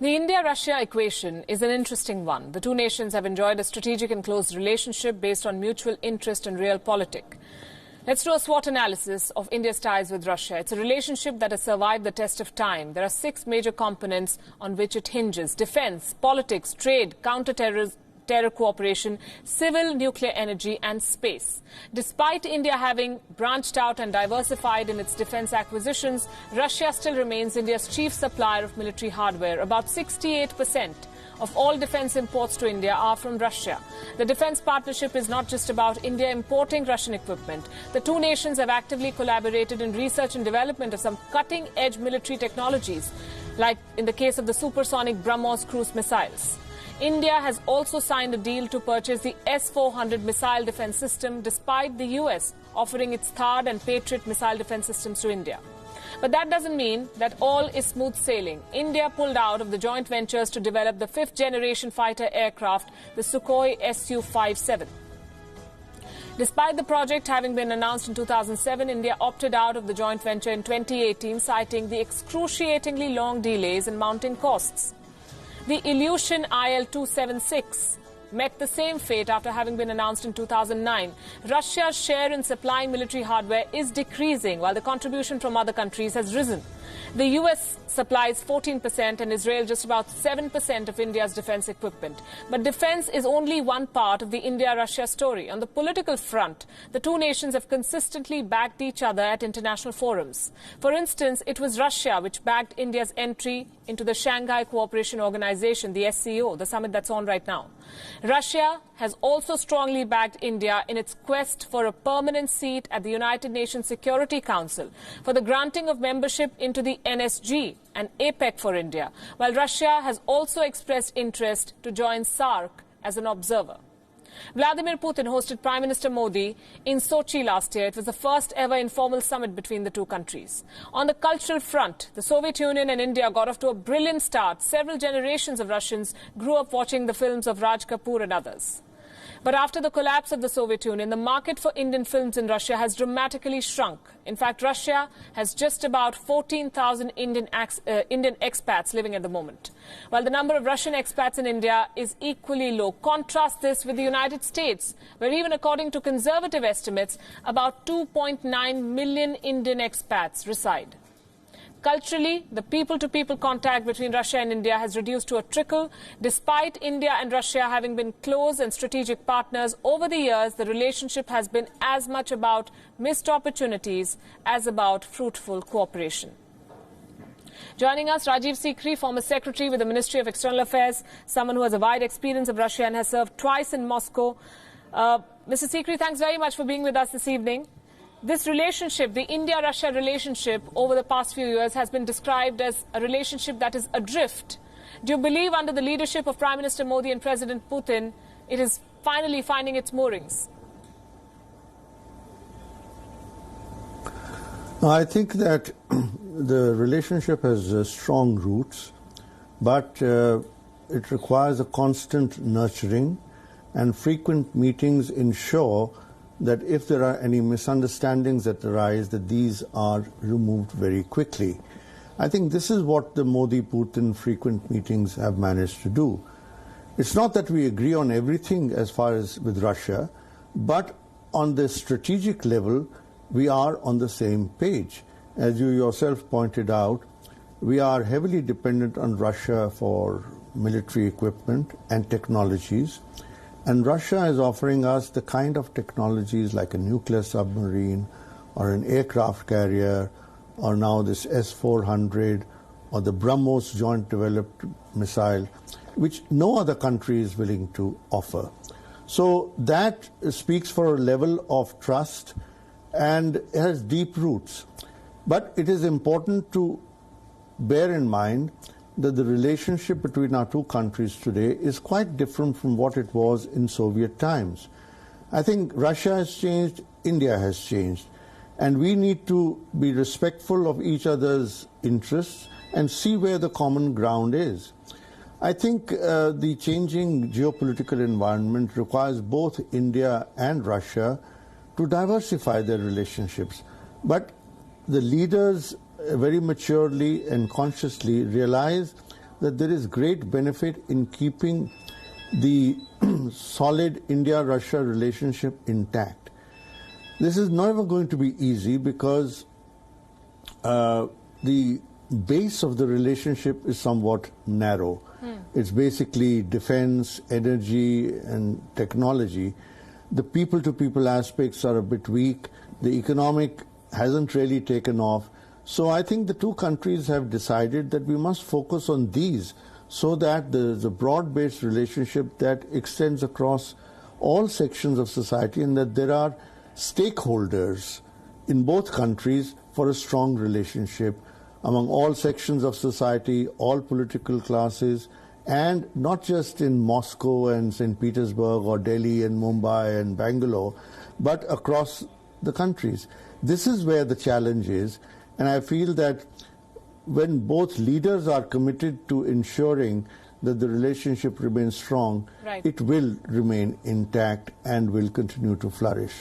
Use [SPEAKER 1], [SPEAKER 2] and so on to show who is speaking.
[SPEAKER 1] The India-Russia equation is an interesting one. The two nations have enjoyed a strategic and close relationship based on mutual interest and realpolitik. Let's do a SWOT analysis of India's ties with Russia. It's a relationship that has survived the test of time. There are 6 major components on which it hinges: defense, politics, trade, counter-terrorism, terror cooperation, civil nuclear energy and space. Despite India having branched out and diversified in its defense acquisitions, Russia still remains India's chief supplier of military hardware. About 68% of all defense imports to India are from Russia. The defense partnership is not just about India importing Russian equipment. The two nations have actively collaborated in research and development of some cutting-edge military technologies, like in the case of the supersonic BrahMos cruise missiles. India has also signed a deal to purchase the S-400 missile defense system, despite the US offering its THAAD and Patriot missile defense systems to India. But that doesn't mean that all is smooth sailing. India pulled out of the joint ventures to develop the 5th-generation fighter aircraft, the Sukhoi Su-57. Despite the project having been announced in 2007, India opted out of the joint venture in 2018, citing the excruciatingly long delays and mounting costs. The Ilyushin IL-276 met the same fate after having been announced in 2009. Russia's share in supplying military hardware is decreasing, while the contribution from other countries has risen. The US supplies 14% and Israel just about 7% of India's defense equipment. But defense is only one part of the India-Russia story. On the political front, the two nations have consistently backed each other at international forums. For instance, it was Russia which backed India's entry into the Shanghai Cooperation Organization, the SCO, the summit that's on right now. Russia has also strongly backed India in its quest for a permanent seat at the United Nations Security Council, for the granting of membership into the NSG and APEC for India, while Russia has also expressed interest to join SAARC as an observer. Vladimir Putin hosted Prime Minister Modi in Sochi last year. It was the first ever informal summit between the two countries. On the cultural front, the Soviet Union and India got off to a brilliant start. Several generations of Russians grew up watching the films of Raj Kapoor and others. But after the collapse of the Soviet Union, the market for Indian films in Russia has dramatically shrunk. In fact, Russia has just about 14,000 Indian expats living at the moment, while the number of Russian expats in India is equally low. Contrast this with the United States, where even according to conservative estimates, about 2.9 million Indian expats reside. Culturally, the people-to-people contact between Russia and India has reduced to a trickle. Despite India and Russia having been close and strategic partners over the years, the relationship has been as much about missed opportunities as about fruitful cooperation. Joining us, Rajiv Sikri, former secretary with the Ministry of External Affairs, someone who has a wide experience of Russia and has served twice in Moscow. Mr. Sikri, thanks very much for being with us this evening. This relationship, the India-Russia relationship over the past few years, has been described as a relationship that is adrift. Do you believe under the leadership of Prime Minister Modi and President Putin, it is finally finding its moorings?
[SPEAKER 2] I think that the relationship has strong roots, but it requires a constant nurturing, and frequent meetings ensure that if there are any misunderstandings that arise, that these are removed very quickly. I think this is what the Modi-Putin frequent meetings have managed to do. It's not that we agree on everything as far as with Russia, but on the strategic level, we are on the same page. As you yourself pointed out, we are heavily dependent on Russia for military equipment and technologies. And Russia is offering us the kind of technologies like a nuclear submarine or an aircraft carrier or now this S-400 or the BrahMos joint developed missile, which no other country is willing to offer. So that speaks for a level of trust and it has deep roots. But it is important to bear in mind that the relationship between our two countries today is quite different from what it was in Soviet times. I think Russia has changed, India has changed, and we need to be respectful of each other's interests and see where the common ground is. I think the changing geopolitical environment requires both India and Russia to diversify their relationships. But the leaders very maturely and consciously realize that there is great benefit in keeping the solid India-Russia relationship intact. This is never going to be easy because the base of the relationship is somewhat narrow. It's basically defense, energy, and technology. The people-to-people aspects are a bit weak. The economic hasn't really taken off. So I think the two countries have decided that we must focus on these so that there's a broad-based relationship that extends across all sections of society and that there are stakeholders in both countries for a strong relationship among all sections of society, all political classes, and not just in Moscow and St. Petersburg or Delhi and Mumbai and Bangalore, but across the countries. This is where the challenge is, and I feel that when both leaders are committed to ensuring that the relationship remains strong,
[SPEAKER 1] right,
[SPEAKER 2] it will remain intact and will continue to flourish.